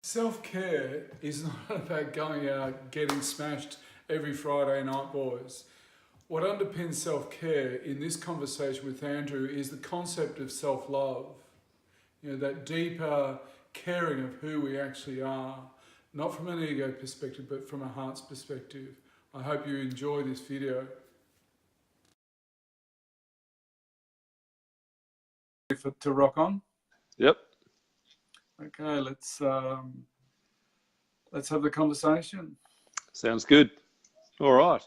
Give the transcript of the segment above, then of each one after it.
Self-care is not about going out getting smashed every Friday night, boys. What underpins self-care in this conversation with Andrew is the concept of self-love. That deeper caring of who we actually are, not from an ego perspective, but from a heart's perspective. I hope you enjoy this video. To rock on? Yep. Okay, let's have the conversation. Sounds good. All right.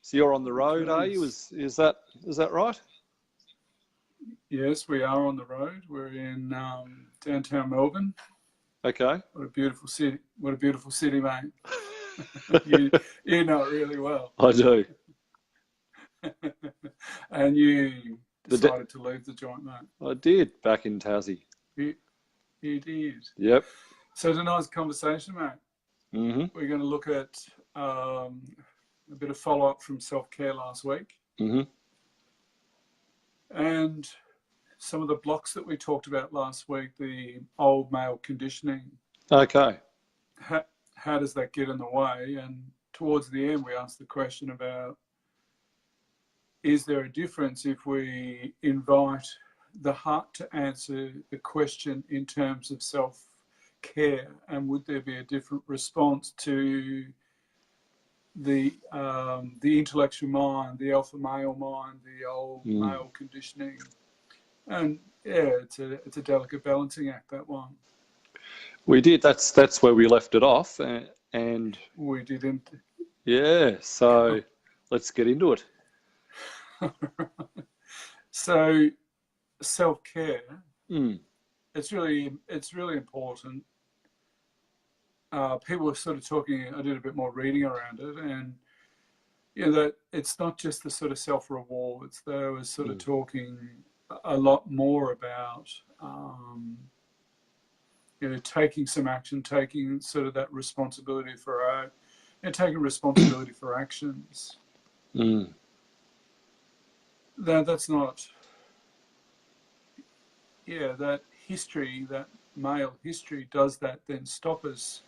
So you're on the road, are you? Is that right? Yes, we are on the road. We're in downtown Melbourne. Okay. What a beautiful city! What a beautiful city, mate. you know it really well. I do. And you decided to leave the joint, mate. I did, back in Tassie. You did. Yep. So tonight's conversation, mate. Mm-hmm. We're going to look at a bit of follow-up from self-care last week. Mm-hmm. And some of the blocks that we talked about last week, the old male conditioning. Okay. How does that get in the way? And towards the end, we asked the question about, is there a difference if we invite the heart to answer the question in terms of self-care? And would there be a different response to the intellectual mind, the alpha male mind, the old male conditioning? And yeah, it's a delicate balancing act, that one. We did. That's where we left it off, and we didn't. Yeah. So let's get into it. So self-care, it's really important. People were sort of talking, I did a bit more reading around it, and that it's not just the sort of self-rewards. They were sort of talking a lot more about taking some action, taking sort of that responsibility for taking responsibility for actions. That's not, that history, that male history does that then stop us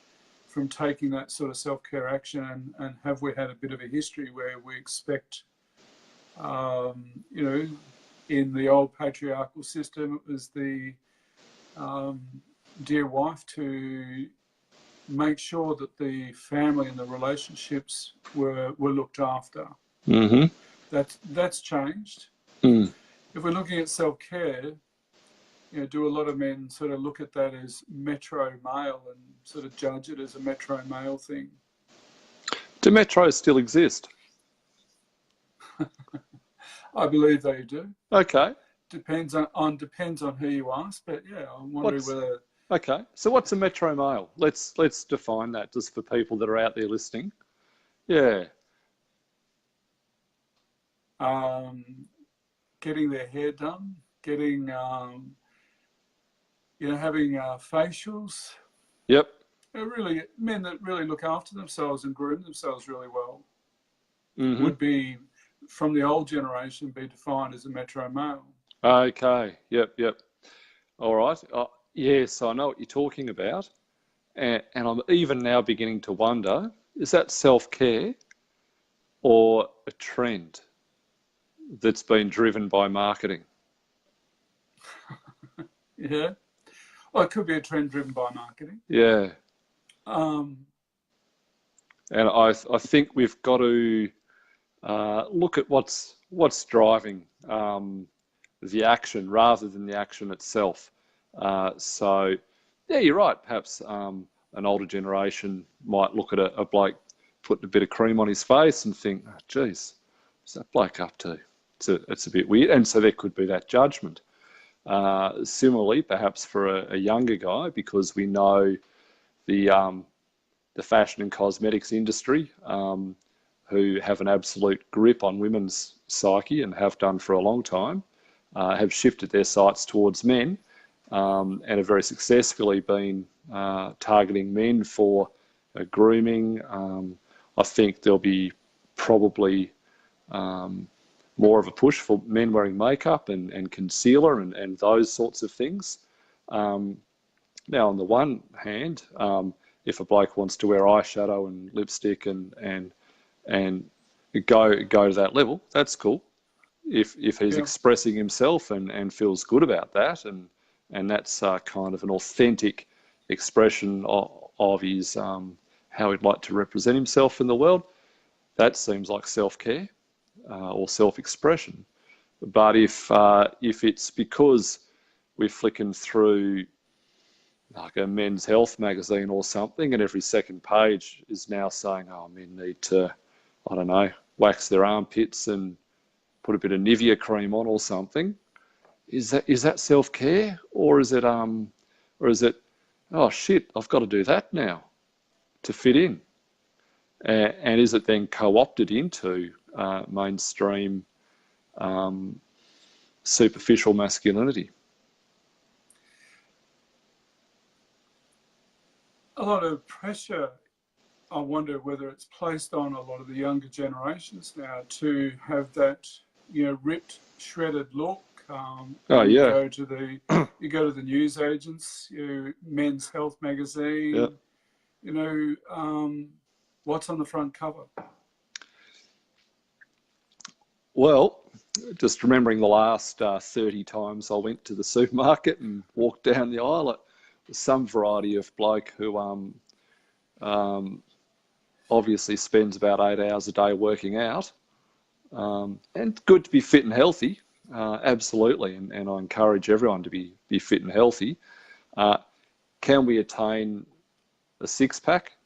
from taking that sort of self-care action? And have we had a bit of a history where we expect, in the old patriarchal system, it was the dear wife to make sure that the family and the relationships were looked after. Mm-hmm. That's changed. If we're looking at self-care, do a lot of men sort of look at that as metro male and sort of judge it as a metro male thing? Do metros still exist? I believe they do. Okay. Depends on who you ask, but yeah, I'm wondering whether. Okay, so what's a metro male? Let's define that just for people that are out there listening. Yeah. Getting their hair done, getting having facials. Yep. Really, men that really look after themselves and groom themselves really well would be, from the old generation, be defined as a metro male. Okay. Yep. All right. Yes, I know what you're talking about, and I'm even now beginning to wonder: is that self-care or a trend that's been driven by marketing? Yeah. Well, it could be a trend driven by marketing. Yeah. And I think we've got to look at what's driving the action rather than the action itself. So, yeah, you're right. Perhaps an older generation might look at a bloke putting a bit of cream on his face and think, oh, geez, what's that bloke up to? It's a bit weird. And so there could be that judgment. Similarly, perhaps for a younger guy, because we know the fashion and cosmetics industry, who have an absolute grip on women's psyche and have done for a long time, have shifted their sights towards men and have very successfully been targeting men for grooming. I think there'll be probably more of a push for men wearing makeup and concealer and those sorts of things. Now, on the one hand, if a bloke wants to wear eyeshadow and lipstick and go to that level, that's cool. If he's expressing himself and feels good about that, and that's kind of an authentic expression of his how he'd like to represent himself in the world, that seems like self-care or self-expression. But if it's because we're flicking through like a men's health magazine or something, and every second page is now saying, oh, men need to, I don't know, wax their armpits and put a bit of Nivea cream on or something, is that self-care, or is it oh shit, I've got to do that now to fit in, and is it then co-opted into mainstream superficial masculinity? A lot of pressure, I wonder whether it's placed on a lot of the younger generations now to have that, ripped, shredded look. You go to the news agents, Men's Health magazine. What's on the front cover? Well, just remembering the last 30 times I went to the supermarket and walked down the aisle, it was some variety of bloke who obviously spends about 8 hours a day working out, and good to be fit and healthy, absolutely, and I encourage everyone to be fit and healthy. Can we attain a six-pack?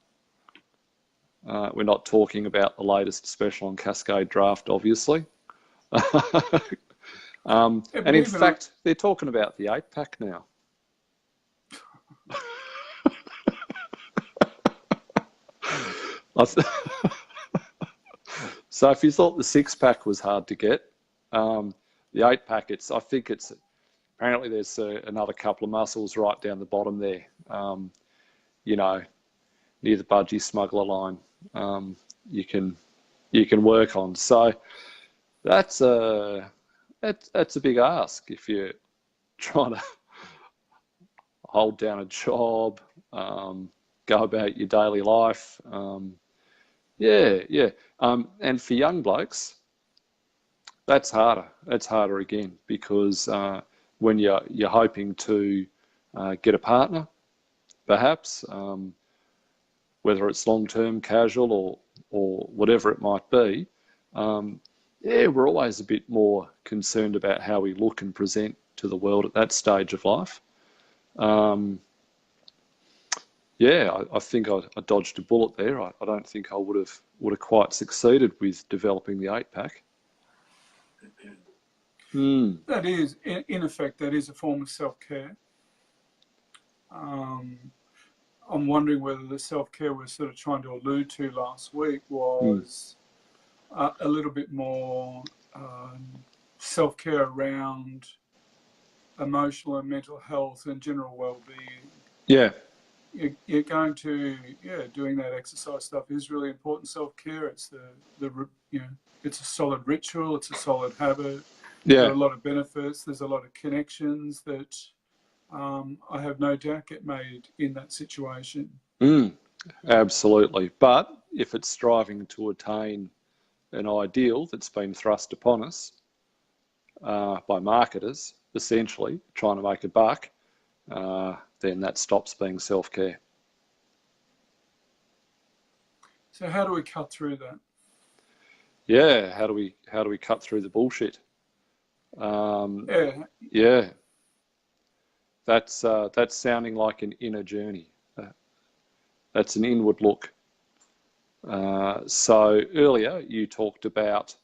We're not talking about the latest special on Cascade Draft, obviously. And in fact, they're talking about the 8-pack now. So if you thought the 6-pack was hard to get, the 8-pack, I think apparently there's another couple of muscles right down the bottom there, near the budgie smuggler line, you can work on. So that's a big ask if you're trying to hold down a job, go about your daily life. And for young blokes, that's harder. That's harder again, because when you're hoping to get a partner, perhaps, whether it's long-term, casual, or whatever it might be, we're always a bit more concerned about how we look and present to the world at that stage of life. I think I dodged a bullet there. I don't think I would have quite succeeded with developing the 8-pack. That is, in effect, that is a form of self-care. I'm wondering whether the self-care we're sort of trying to allude to last week was a little bit more self-care around emotional and mental health and general well-being. Yeah. You're going to, doing that exercise stuff is really important self-care. It's it's a solid ritual. It's a solid habit. Yeah. There are a lot of benefits. There's a lot of connections that I have no doubt get made in that situation. Absolutely. But if it's striving to attain an ideal that's been thrust upon us by marketers, essentially trying to make a buck, then that stops being self-care. So how do we cut through that? Yeah, how do we cut through the bullshit? That's sounding like an inner journey. That's an inward look. So earlier you talked about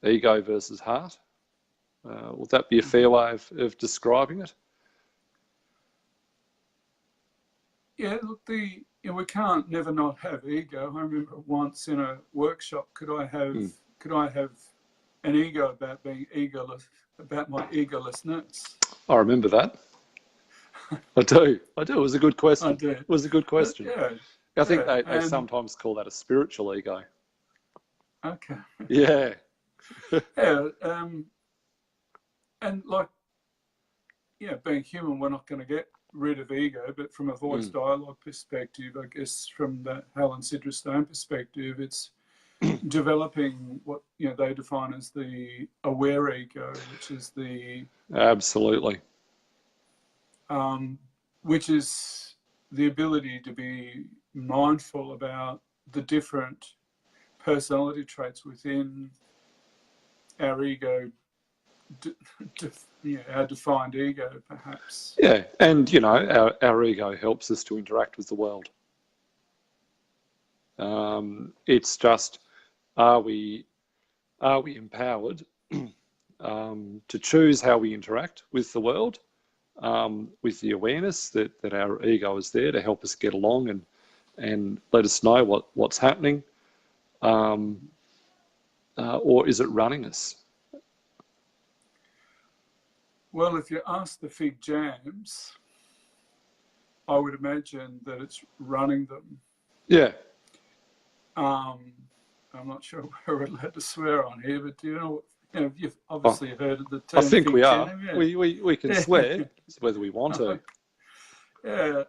ego versus heart. Would that be a fair way of describing it? Yeah, look, we can't never not have ego. I remember once in a workshop, could I have an ego about being egoless, about my egolessness? I remember that. I do. It was a good question. I do. It was a good question. I think they sometimes call that a spiritual ego. Okay. Yeah. And like, being human, we're not going to get rid of ego, but from a voice dialogue perspective, I guess from the Helen Sidra Stone perspective, it's developing what they define as the aware ego, which is the absolutely, which is the ability to be mindful about the different personality traits within our ego, our defined ego, perhaps. Yeah, and our ego helps us to interact with the world. It's just, are we empowered to choose how we interact with the world, with the awareness that our ego is there to help us get along and let us know what's happening, or is it running us? Well, if you ask the fig jams, I would imagine that it's running them. Yeah. I'm not sure we're allowed to swear on here, but do you know what? You've obviously heard of the term. I think fig we jam, are. yeah. We can swear. It's whether we want to. Yeah.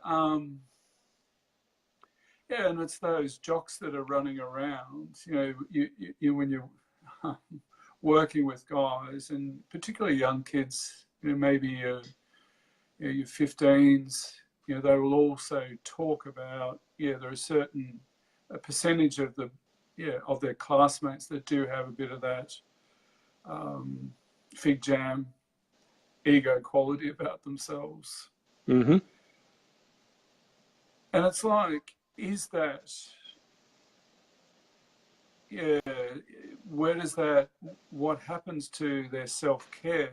Yeah, and it's those jocks that are running around. You when you're working with guys, and particularly young kids, maybe your 15s, they will also talk about, there are a percentage of their classmates that do have a bit of that fig jam ego quality about themselves. Mm-hmm. And it's like, is that, what happens to their self-care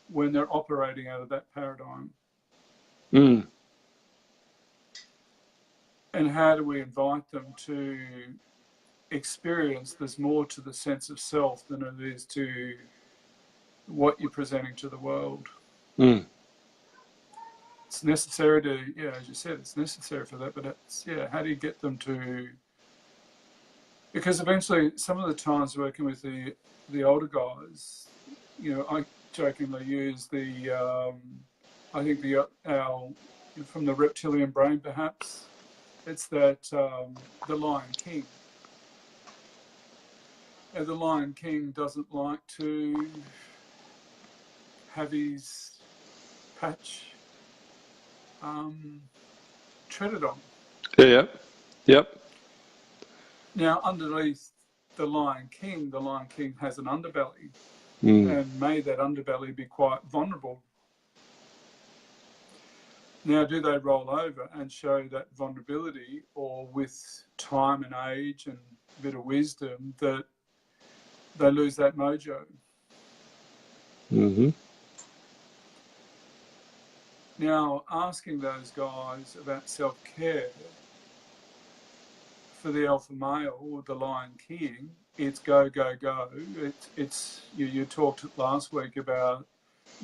when they're operating out of that paradigm? Mm. And how do we invite them to experience there's more to the sense of self than it is to what you're presenting to the world? Mm. It's necessary to, as you said, it's necessary for that, but it's, how do you get them to, because eventually some of the times working with the older guys, I jokingly use I think our from the reptilian brain perhaps, it's that the Lion King. The Lion King doesn't like to have his patch treaded on. Yeah. Yep. Now, underneath the Lion King has an underbelly, and may that underbelly be quite vulnerable. Now, do they roll over and show that vulnerability, or with time and age and a bit of wisdom that they lose that mojo? Mm-hmm. Now, asking those guys about self-care, for the alpha male or the Lion King, it's go, go, go. It's you talked last week about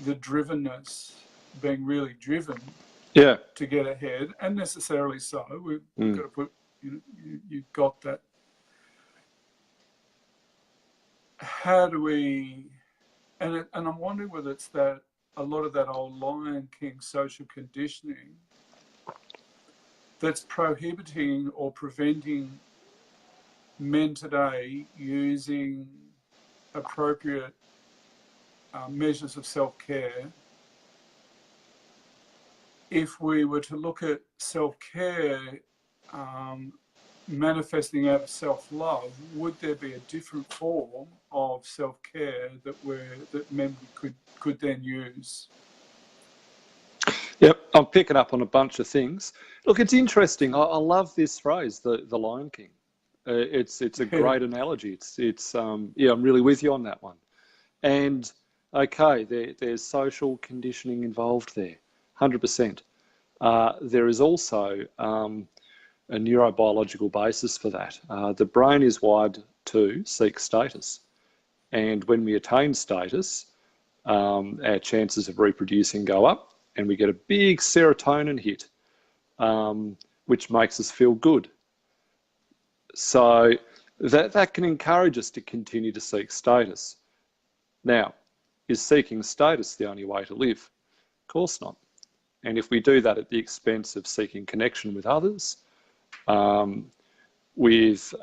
the drivenness, being really driven to get ahead, and necessarily so. We've got to put, you've got that. How do we, and I'm wondering whether it's that a lot of that old Lion King social conditioning that's prohibiting or preventing men today using appropriate measures of self-care. If we were to look at self-care manifesting out of self-love, would there be a different form of self-care that men could then use? Yep, I'm picking up on a bunch of things. Look, it's interesting. I love this phrase, the Lion King. It's a great analogy. It's I'm really with you on that one. And okay, there's social conditioning involved there, 100%. There is also a neurobiological basis for that. The brain is wired to seek status, and when we attain status, our chances of reproducing go up, and we get a big serotonin hit, which makes us feel good. So that can encourage us to continue to seek status. Now, is seeking status the only way to live? course not. And if we do that at the expense of seeking connection with others, with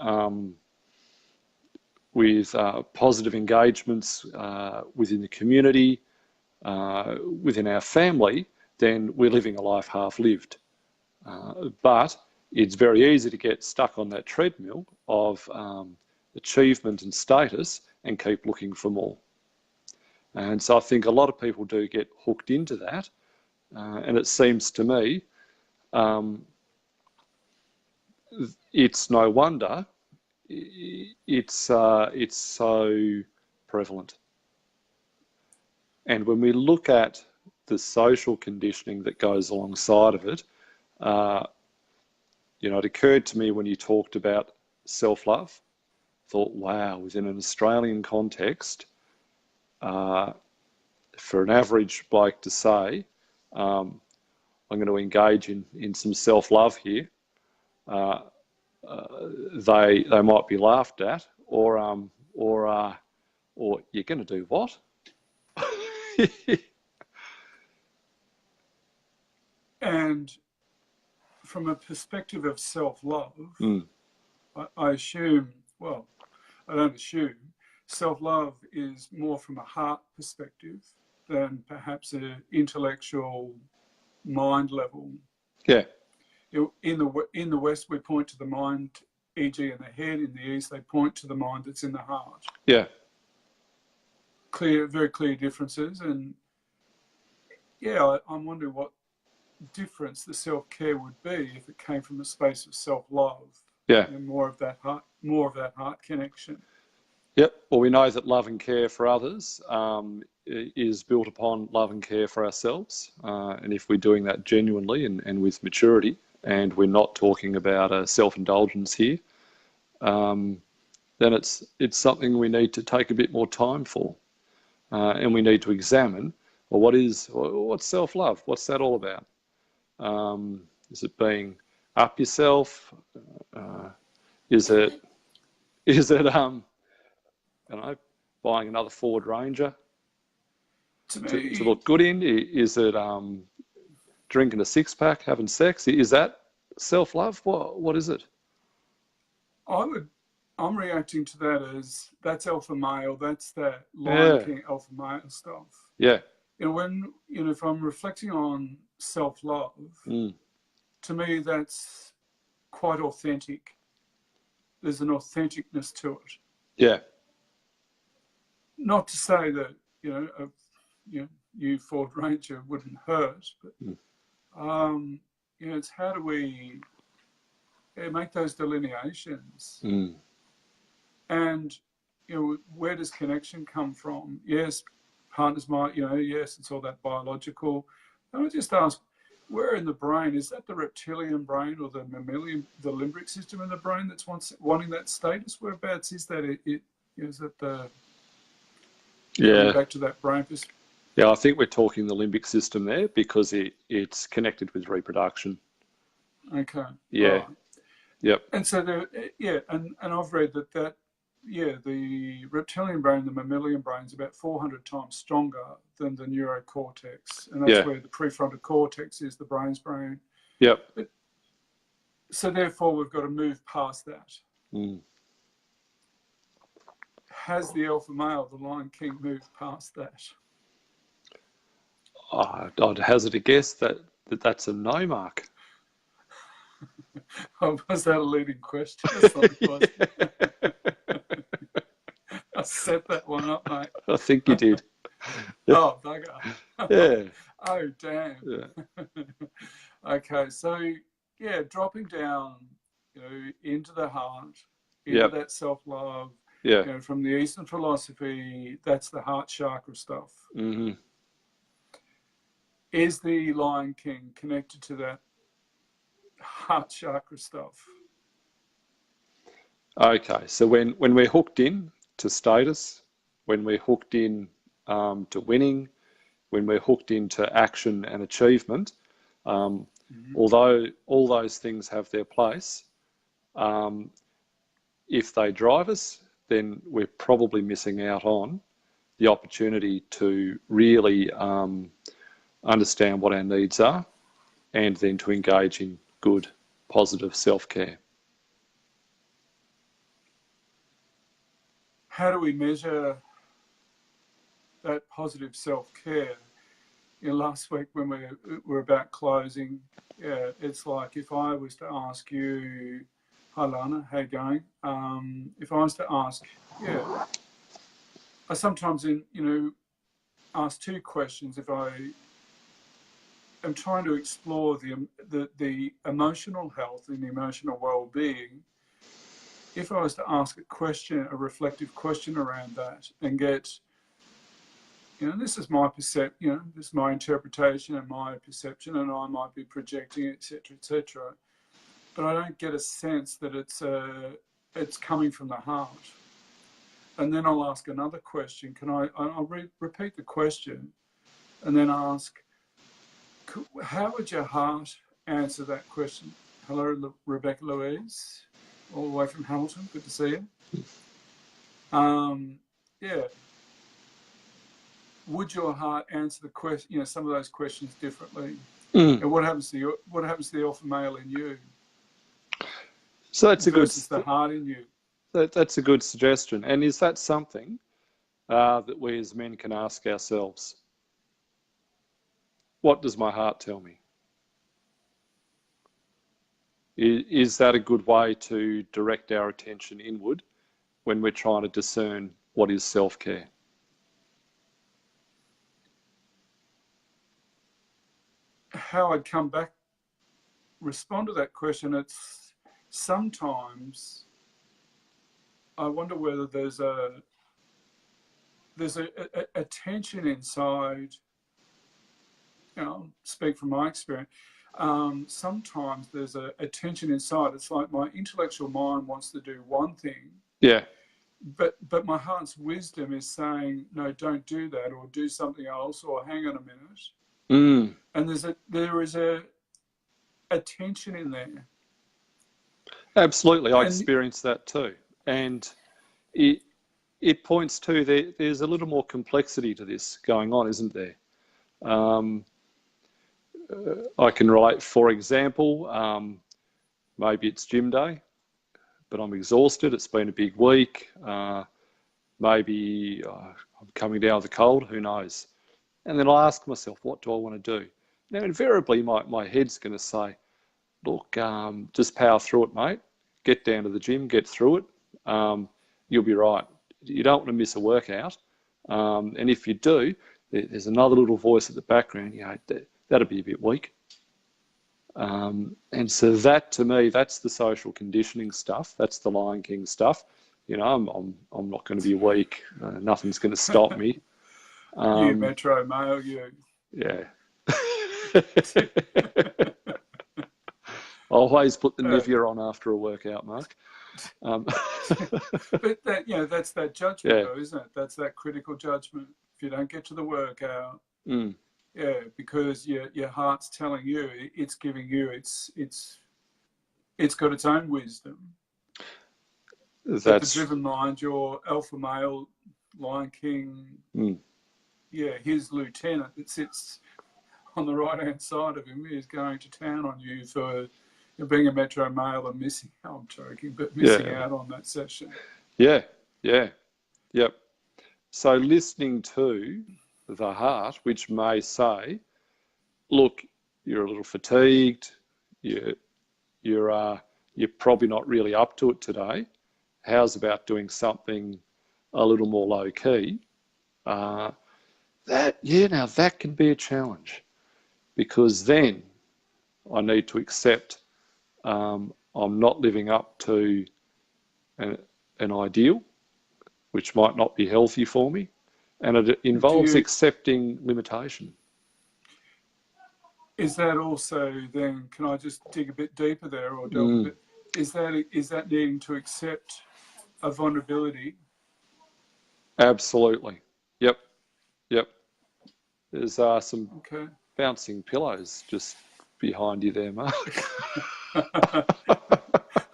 positive engagements within the community, within our family, then we're living a life half-lived. But it's very easy to get stuck on that treadmill of achievement and status and keep looking for more. And so I think a lot of people do get hooked into that. And it seems to me it's no wonder it's so prevalent. And when we look at the social conditioning that goes alongside of it, you know, it occurred to me when you talked about self-love, thought, wow, within an Australian context, for an average bloke to say, I'm going to engage in some self-love here, they might be laughed at, or you're going to do what? And from a perspective of self-love, I assume, well, I don't assume, self-love is more from a heart perspective than perhaps an intellectual mind level. Yeah. In the West, we point to the mind, e.g. in the head. In the East, they point to the mind that's in the heart. Yeah. Very clear differences. And yeah, I'm wondering what difference the self-care would be if it came from a space of self-love. Yeah. And more of that heart connection. Yep. Well, we know that love and care for others is built upon love and care for ourselves. And if we're doing that genuinely and with maturity, and we're not talking about a self-indulgence here, then it's something we need to take a bit more time for. And we need to examine, well, what's self-love? What's that all about? Is it being up yourself? Is it you know, buying another Ford Ranger to look good in? Is it drinking a six-pack, having sex? Is that self-love? What is it? I'm reacting to that as that's alpha male. That's that Lion King alpha male stuff. Yeah. If I'm reflecting on self-love, to me that's quite authentic. There's an authenticness to it. Yeah. Not to say that you Ford Ranger wouldn't hurt, but it's how do we make those delineations, and where does connection come from? Yes, partners might, yes, it's all that biological. And I just ask, where in the brain is that? The reptilian brain or the mammalian, the limbic system in the brain that's wanting that status? Whereabouts is that? Is it the back to that brain? Yeah, I think we're talking the limbic system there because it's connected with reproduction. Okay. Yeah. Right. Yep. And so and I've read that the reptilian brain, the mammalian brain is about 400 times stronger than the neurocortex, and that's where the prefrontal cortex is, the brain's brain. Yep. So therefore, we've got to move past that. Has the alpha male, the Lion King, moved past that? I'd hazard a guess that's a no, Mark. Was that a leading question? That's not a question. I set that one up, mate. I think you did. Oh, bugger. Yeah. Oh, damn. Yeah. Okay, so dropping down, into the heart, into that self-love. Yeah. From the Eastern philosophy, that's the heart chakra stuff. Mm-hmm. Is the Lion King connected to that heart chakra stuff? Okay, so when we're hooked in to status, when we're hooked in to winning, when we're hooked into action and achievement, although all those things have their place, if they drive us, then we're probably missing out on the opportunity to really understand what our needs are, and then to engage in good, positive self-care. How do we measure that positive self-care? You know, last week when we were about closing, yeah, it's like if I was to ask you, hi Lana, how you going? If I was to ask, yeah, I sometimes, ask two questions if I am trying to explore the emotional health and the emotional well-being. If I was to ask a reflective question around that and get, this is my this is my interpretation and my perception, and I might be projecting, etc., but I don't get a sense that it's coming from the heart. And then I'll ask another question. I'll repeat the question, and then ask, how would your heart answer that question? Hello, Rebecca Louise, all the way from Hamilton. Good to see you. Yeah. Would your heart answer the question, some of those questions differently? And what happens to the alpha male in you? So that's versus the heart in you. That's a good suggestion. And is that something that we as men can ask ourselves? What does my heart tell me? Is that a good way to direct our attention inward when we're trying to discern what is self-care? How I'd come back, respond to that question, it's sometimes I wonder whether there's a tension inside. Speak from my experience. Sometimes there's a tension inside. It's like my intellectual mind wants to do one thing. Yeah. But my heart's wisdom is saying, no, don't do that, or do something else, or hang on a minute. And there is a tension in there. Absolutely, I experienced that too, and it points to there's a little more complexity to this going on, isn't there? I can relate, for example, maybe it's gym day, but I'm exhausted. It's been a big week. Maybe I'm coming down with a cold. Who knows? And then I ask myself, what do I want to do? Now, invariably, my head's going to say, look, just power through it, mate. Get down to the gym, get through it. You'll be right. You don't want to miss a workout. And if you do, there's another little voice at the background, that'll be a bit weak. And so that, to me, that's the social conditioning stuff. That's the Lion King stuff. I'm not going to be weak. Nothing's going to stop me. You Metro male, you. Yeah. Always put the Nivea on after a workout, Mark. But that's that judgment, though, isn't it? That's that critical judgment. If you don't get to the workout, because your heart's telling you, it's giving you, it's got its own wisdom. That's the driven mind, your alpha male, Lion King. His lieutenant that sits on the right-hand side of him is going to town on you for being a Metro male and missing out on that session. Yep. So listening to the heart, which may say, look, you're a little fatigued, you're probably not really up to it today. How's about doing something a little more low-key? That can be a challenge, because then I need to accept I'm not living up to an ideal, which might not be healthy for me, and it involves accepting limitation. Is that also then, can I just dig a bit deeper there, or delve a bit? Is that needing to accept a vulnerability? Absolutely. Yep. There's some bouncing pillows just behind you there, Mark.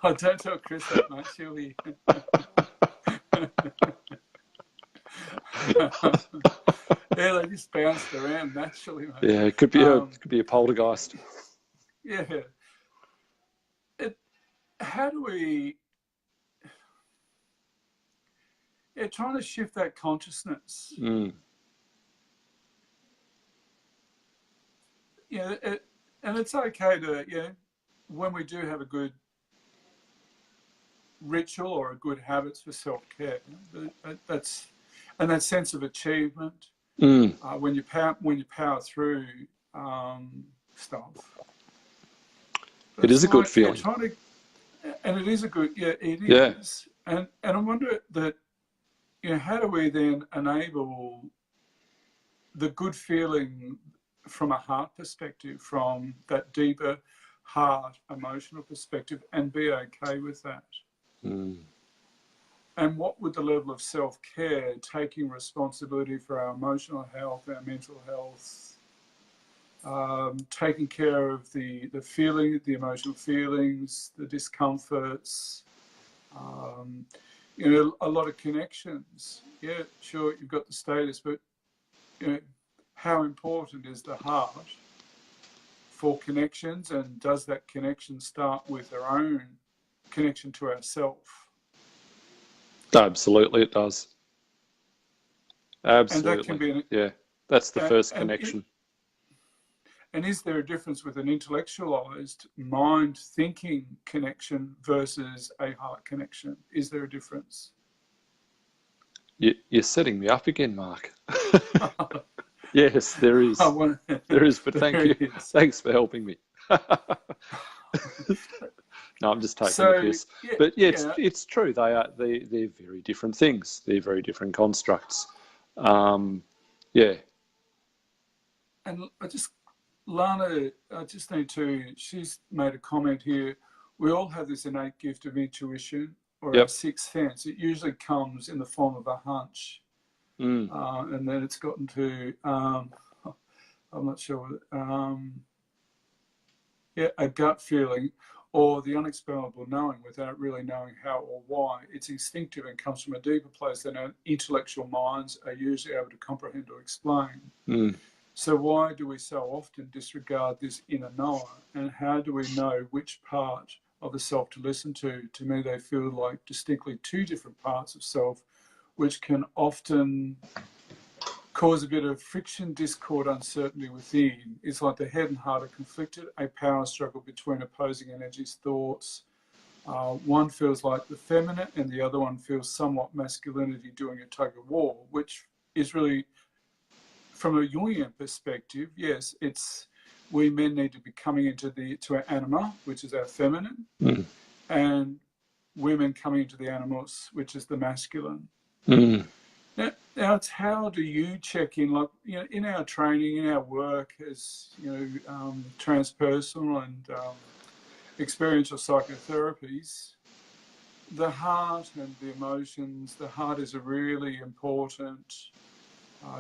Oh, don't tell Chris that much, she'll be... Yeah, they just bounced around naturally, mate. Yeah, it could be a poltergeist. Yeah. How do we... trying to shift that consciousness. Mm. Yeah, and it's okay to, when we do have a good ritual or a good habits for self-care, that's, and that sense of achievement, when you power through stuff. But It is it's a good like, feeling. trying to, and it is a good, it is. And I wonder that, how do we then enable the good feeling from a heart perspective, from that deeper heart emotional perspective, and be okay with that? And what would the level of self-care, taking responsibility for our emotional health, our mental health, taking care of the feeling, the emotional feelings, the discomforts, a lot of connections. Yeah, sure, you've got the status, but how important is the heart for connections, and does that connection start with our own connection to ourself? Absolutely, it does. Absolutely. And that can be that's the first connection. And is there a difference with an intellectualized mind thinking connection versus a heart connection? Is there a difference? You're setting me up again, Mark. Yes, there is. There is, but thank you. Thanks for helping me. No, I'm just taking the piss. But it's true. They're very different things. They're very different constructs. Yeah. And Lana, she's made a comment here. We all have this innate gift of intuition, or our sixth sense. It usually comes in the form of a hunch. And then it's gotten to, I'm not sure, a gut feeling, or the unexplainable knowing without really knowing how or why. It's instinctive and comes from a deeper place than our intellectual minds are usually able to comprehend or explain. So why do we so often disregard this inner knower? And how do we know which part of the self to listen to? To me, they feel like distinctly two different parts of self, which can often cause a bit of friction, discord, uncertainty within. It's like the head and heart are conflicted, a power struggle between opposing energies, thoughts. One feels like the feminine and the other one feels somewhat masculinity doing a tug of war, which is really, from a Jungian perspective, yes, it's we men need to be coming into our anima, which is our feminine, and women coming into the animus, which is the masculine. Now it's how do you check in, like, in our training, in our work as, transpersonal and experiential psychotherapies, the heart and the emotions, the heart is a really important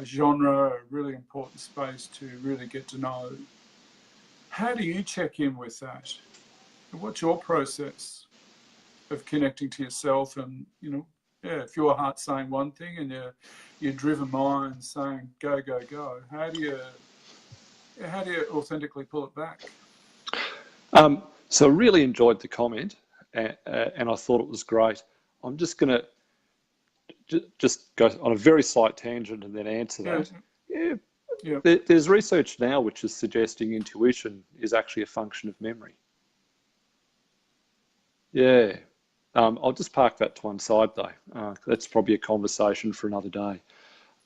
genre, a really important space to really get to know. How do you check in with that? What's your process of connecting to yourself? And, if your heart's saying one thing and your driven mind saying go, go, go, how do you authentically pull it back? So I really enjoyed the comment, and I thought it was great. I'm just going to just go on a very slight tangent and then answer that. There's research now which is suggesting intuition is actually a function of memory. I'll just park that to one side though. That's probably a conversation for another day.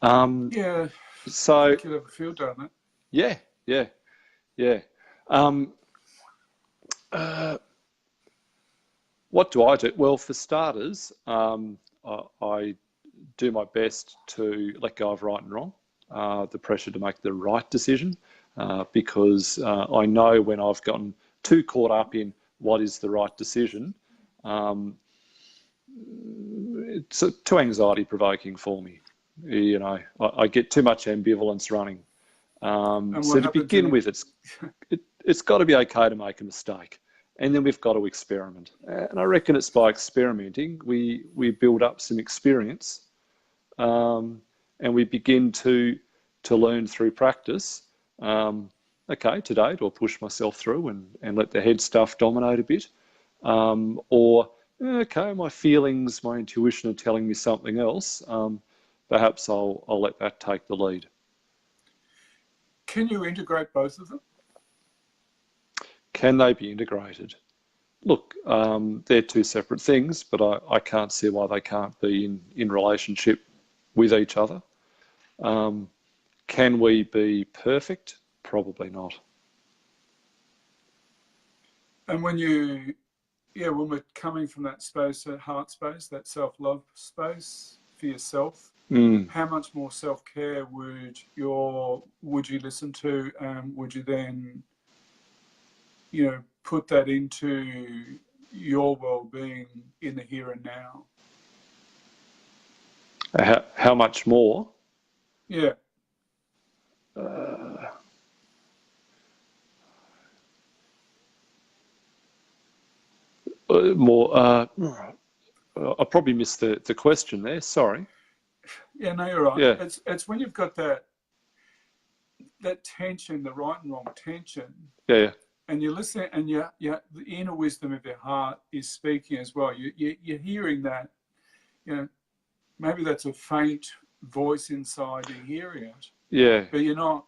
So I think you'll have a field day on that. Yeah. What do I do? Well, for starters, I do my best to let go of right and wrong, the pressure to make the right decision, because I know when I've gotten too caught up in what is the right decision, it's too anxiety provoking for me. I get too much ambivalence running. So to begin with, it's got to be okay to make a mistake, and then we've got to experiment. And I reckon it's by experimenting we build up some experience, and we begin to to learn through practice. Okay, today do I push myself through and let the head stuff dominate a bit? Or, okay, my feelings, my intuition are telling me something else. Perhaps I'll let that take the lead. Can you integrate both of them? Can they be integrated? Look, they're two separate things, but I can't see why they can't be in relationship with each other. Can we be perfect? Probably not. And when we're coming from that space, that heart space, that self-love space for yourself, how much more self-care would you listen to? Would you then, put that into your well-being in the here and now? How much more? Yeah. More. I probably missed the question there. Sorry. Yeah, no, you're right. Yeah. It's when you've got that tension, the right and wrong tension. Yeah. And you're listening, and the inner wisdom of your heart is speaking as well. You're hearing that, maybe that's a faint voice inside, you're hearing it. Yeah. But you're not,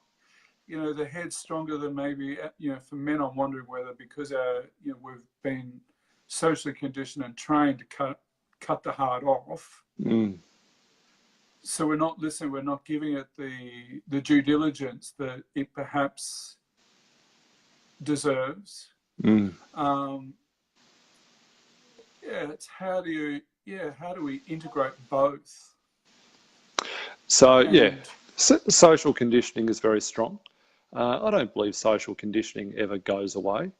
the head's stronger than maybe, for men, I'm wondering whether because, we've been socially conditioned and trained to cut the heart off. So we're not listening, we're not giving it the due diligence that it perhaps deserves. It's how do we integrate both? So social conditioning is very strong. I don't believe social conditioning ever goes away.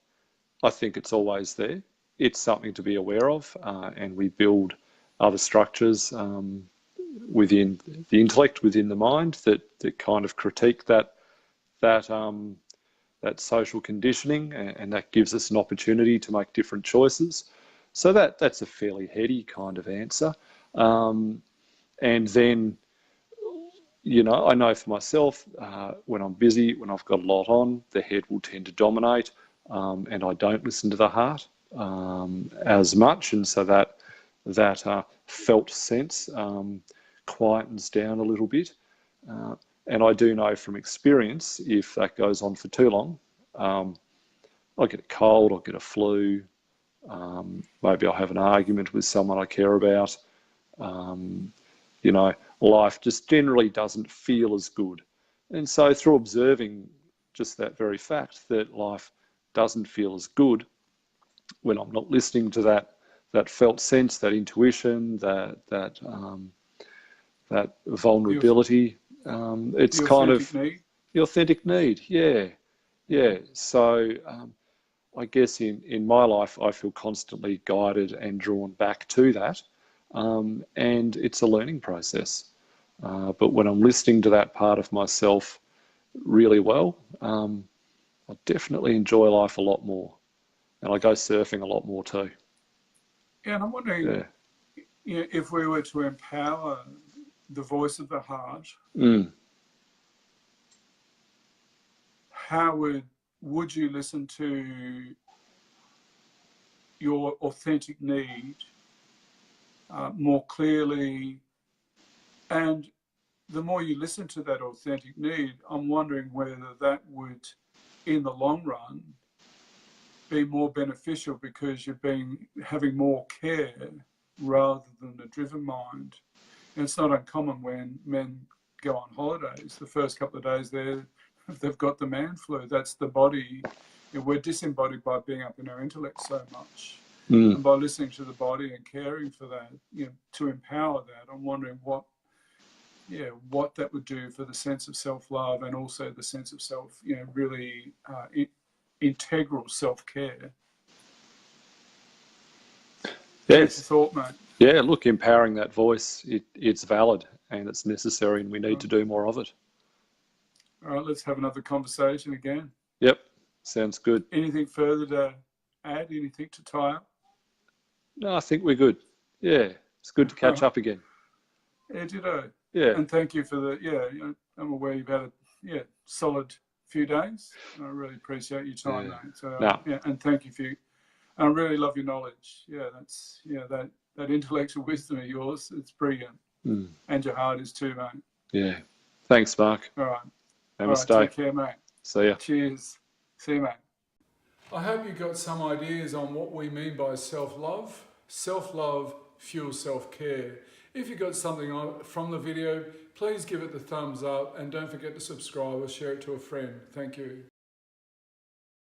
I think it's always there. It's something to be aware of, and we build other structures within the intellect, within the mind, that kind of critique that social conditioning, and that gives us an opportunity to make different choices. So that's a fairly heady kind of answer. And then, I know for myself, when I'm busy, when I've got a lot on, the head will tend to dominate, and I don't listen to the heart as much. And so that felt sense quietens down a little bit. And I do know from experience, if that goes on for too long, I'll get a cold, I'll get a flu, maybe I'll have an argument with someone I care about. Life just generally doesn't feel as good. And so through observing just that very fact that life doesn't feel as good, when I'm not listening to that felt sense, that intuition, that vulnerability, it's kind of the authentic need. Yeah. So I guess in my life, I feel constantly guided and drawn back to that. And it's a learning process. But when I'm listening to that part of myself really well, I definitely enjoy life a lot more. And I go surfing a lot more too. Yeah, and I'm wondering if we were to empower the voice of the heart, how would you listen to your authentic need more clearly? And the more you listen to that authentic need, I'm wondering whether that would, in the long run, be more beneficial because you've been having more care rather than a driven mind. And it's not uncommon when men go on holidays, the first couple of days they've got the man flu. That's the body. We're disembodied by being up in our intellect so much. And by listening to the body and caring for that, to empower that, I'm wondering what that would do for the sense of self-love and also the sense of self, really integral self-care. Yes. Thought, mate. Yeah, look, empowering that voice, it's valid and it's necessary, and we need to do more of it. All right, let's have another conversation again. Yep, sounds good. Anything further to add? Anything to tie up? No, I think we're good. Yeah, it's good to catch up again. Yeah, ditto. Yeah. And thank you for the, I'm aware you've had a solid few days. I really appreciate your time, mate. So, and thank you I really love your knowledge. That's, that intellectual wisdom of yours, it's brilliant. And your heart is too, mate. Yeah. Thanks, Mark. All right. Namaste. Take care, mate. See ya. Cheers. See you, mate. I hope you got some ideas on what we mean by self-love. Self-love fuels self-care. If you got something from the video, please give it the thumbs up and don't forget to subscribe or share it to a friend. Thank you.